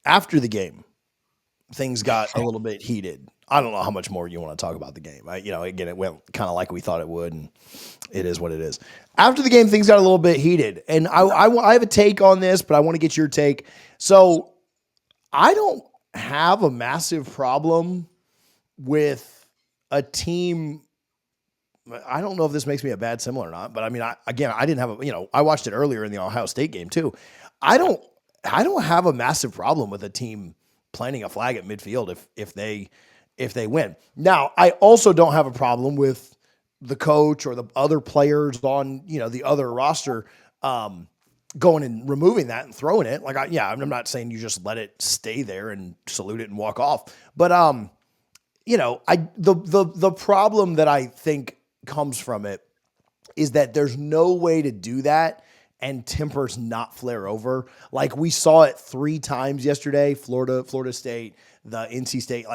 after the game, things got a little bit heated. I don't know how much more you want to talk about the game. Again, it went kind of like we thought it would, and it is what it is. After the game, things got a little bit heated, and I have a take on this, but I want to get your take. So I don't have a massive problem with a team. I don't know if this makes me a bad Seminoles or not, but I mean, I didn't have I watched it earlier in the Ohio State game too. I don't have a massive problem with a team planting a flag at midfield if they win. Now, I also don't have a problem with the coach or the other players on, the other roster, going and removing that and throwing it. I'm not saying you just let it stay there and salute it and walk off, but, the problem that I think comes from it is that there's no way to do that and tempers not flare over. Like we saw it 3 times yesterday, Florida State, the NC State,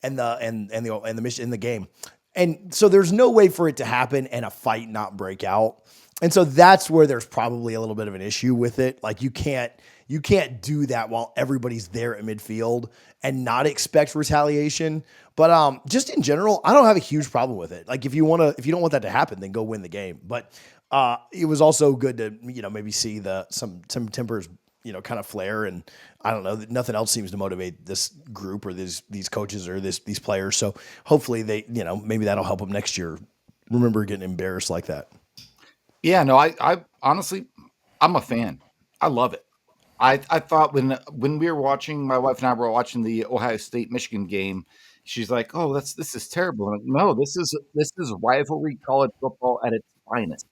and the Michigan in the game. And so there's no way for it to happen and a fight not break out. And so that's where there's probably a little bit of an issue with it. Like you can't do that while everybody's there at midfield and not expect retaliation. But just in general, I don't have a huge problem with it. Like if you don't want that to happen, then go win the game. But it was also good to maybe see some tempers kind of flare, and I don't know, nothing else seems to motivate this group or these coaches or these players. So hopefully they maybe that'll help them next year. Remember getting embarrassed like that. Yeah, no, I honestly, I'm a fan. I love it. I thought when we were watching, my wife and I were watching the Ohio State Michigan game, she's like, "Oh, this is terrible." I'm like, no, this is rivalry college football at its finest.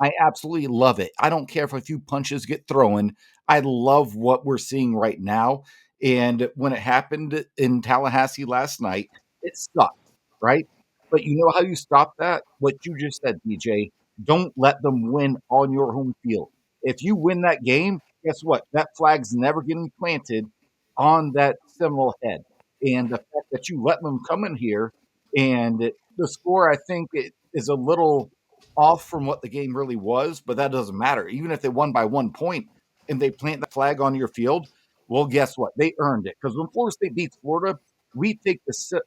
I absolutely love it. I don't care if a few punches get thrown. I love what we're seeing right now. And when it happened in Tallahassee last night, it sucked, right? But you know how you stop that? What you just said, DJ. Don't let them win on your home field. If you win that game, guess what? That flag's never getting planted on that Seminole head. And the fact that you let them come in here and the score, I think, it is a little off from what the game really was, but that doesn't matter. Even if they won by 1 point and they plant the flag on your field, well, guess what? They earned it. Because when Florida State beats Florida, we take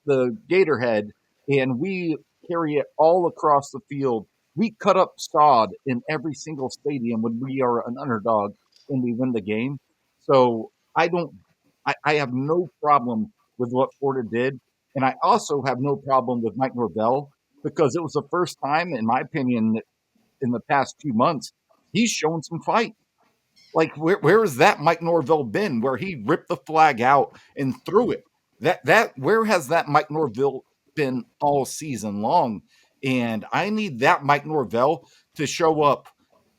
the Gator head and we carry it all across the field. We cut up sod in every single stadium when we are an underdog and we win the game. So I have no problem with what Florida did. And I also have no problem with Mike Norvell because it was the first time, in my opinion, in the past 2 months, he's shown some fight. Like where has that Mike Norvell been? Where he ripped the flag out and threw it? That where has that Mike Norvell been all season long? And I need that Mike Norvell to show up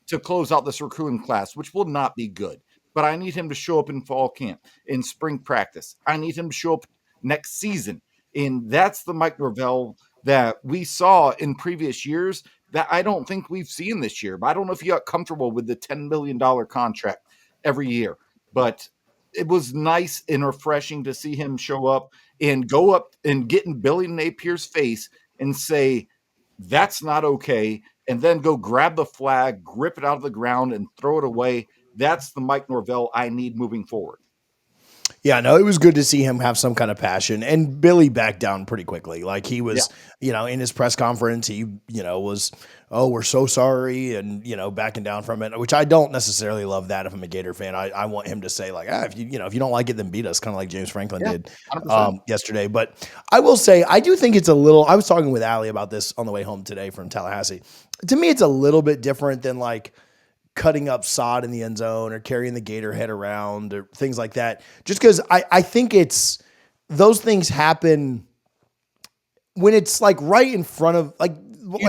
to close out this recruiting class, which will not be good. But I need him to show up in fall camp, in spring practice. I need him to show up next season. And that's the Mike Norvell that we saw in previous years that I don't think we've seen this year. But I don't know if you got comfortable with the $10 million contract every year. But it was nice and refreshing to see him show up and go up and get in Billy Napier's face and say, that's not okay. And then go grab the flag, grip it out of the ground, and throw it away. That's the Mike Norvell I need moving forward. Yeah, no, it was good to see him have some kind of passion, and Billy backed down pretty quickly. Like he was, in his press conference, he, was, "Oh, we're so sorry," and backing down from it, which I don't necessarily love that if I'm a Gator fan. I want him to say like, if you don't like it, then beat us, kind of like James Franklin did 100%. yesterday. But I will say, I do think it's a little. I was talking with Allie about this on the way home today from Tallahassee. To me, it's a little bit different than like cutting up sod in the end zone or carrying the Gator head around or things like that. Just because I think those things happen when it's like right in front of kind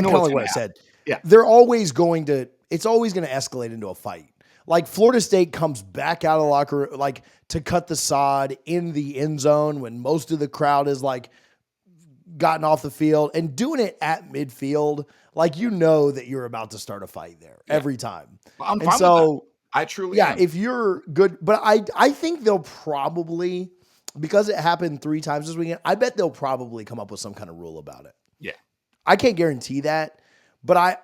of like what I said. Yeah. It's always going to escalate into a fight. Like Florida State comes back out of the locker room, like to cut the sod in the end zone when most of the crowd is like gotten off the field, and doing it at midfield, like that you're about to start a fight there every time. I'm fine with that. I truly am. If you're good, but I think they'll probably, because it happened 3 times this weekend, I bet they'll probably come up with some kind of rule about it. Yeah. I can't guarantee that, but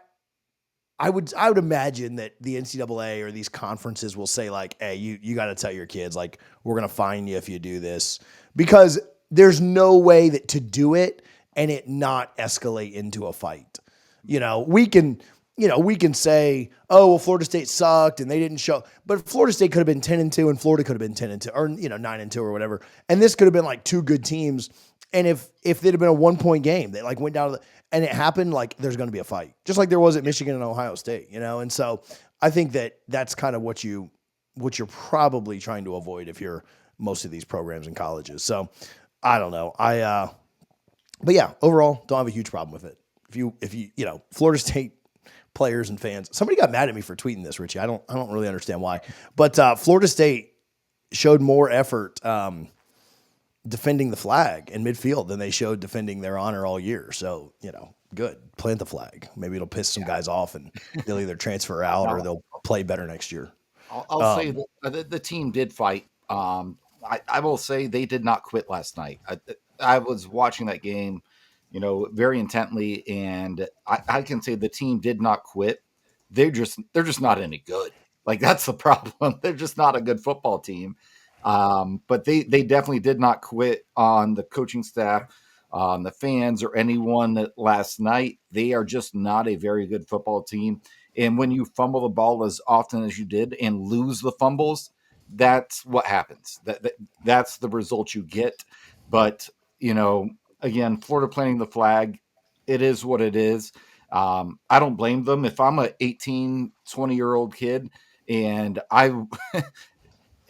I would imagine that the NCAA or these conferences will say like, "Hey, you got to tell your kids like we're gonna fine you if you do this," because there's no way that to do it and it not escalate into a fight. You know, we can say, "Oh, well, Florida State sucked and they didn't show," but Florida State could have been 10-2 and Florida could have been 10-2 or 9-2 or whatever, and this could have been like two good teams. And if it had been a 1 point game, they like went down to the, and it happened, like there's going to be a fight, just like there was at Michigan and Ohio State, And so I think that that's kind of what you're probably trying to avoid if you're most of these programs and colleges. So I don't know. But yeah, overall, don't have a huge problem with it. If you Florida State players and fans, somebody got mad at me for tweeting this, Richie. I don't really understand why, but Florida State showed more effort. Defending the flag in midfield than they showed defending their honor all year. So, good. Plant the flag. Maybe it'll piss some guys off and they'll either transfer out or Now, they'll play better next year. I'll say Um, that the team did fight. I will say they did not quit last night. I was watching that game, very intently, and I can say the team did not quit. They're just not any good. Like that's the problem. They're just not a good football team. But they definitely did not quit on the coaching staff, on the fans, or anyone that last night. They are just not a very good football team. And when you fumble the ball as often as you did and lose the fumbles, that's what happens. That's the result you get. But again, Florida planting the flag, it is what it is. I don't blame them. If I'm a 18, 20-year-old kid and I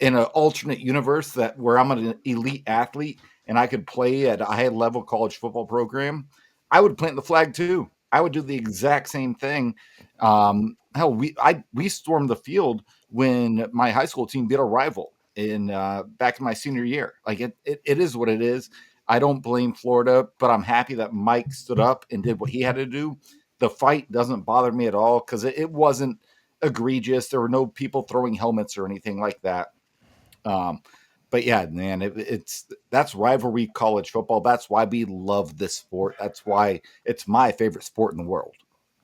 in an alternate universe that where I'm an elite athlete and I could play at a high level college football program, I would plant the flag too. I would do the exact same thing. Hell, we stormed the field when my high school team beat a rival in back in my senior year. Like it is what it is. I don't blame Florida, but I'm happy that Mike stood up and did what he had to do. The fight doesn't bother me at all because it wasn't egregious. There were no people throwing helmets or anything like that. Um, but yeah, man, that's rivalry college football. That's why we love this sport. That's why it's my favorite sport in the world.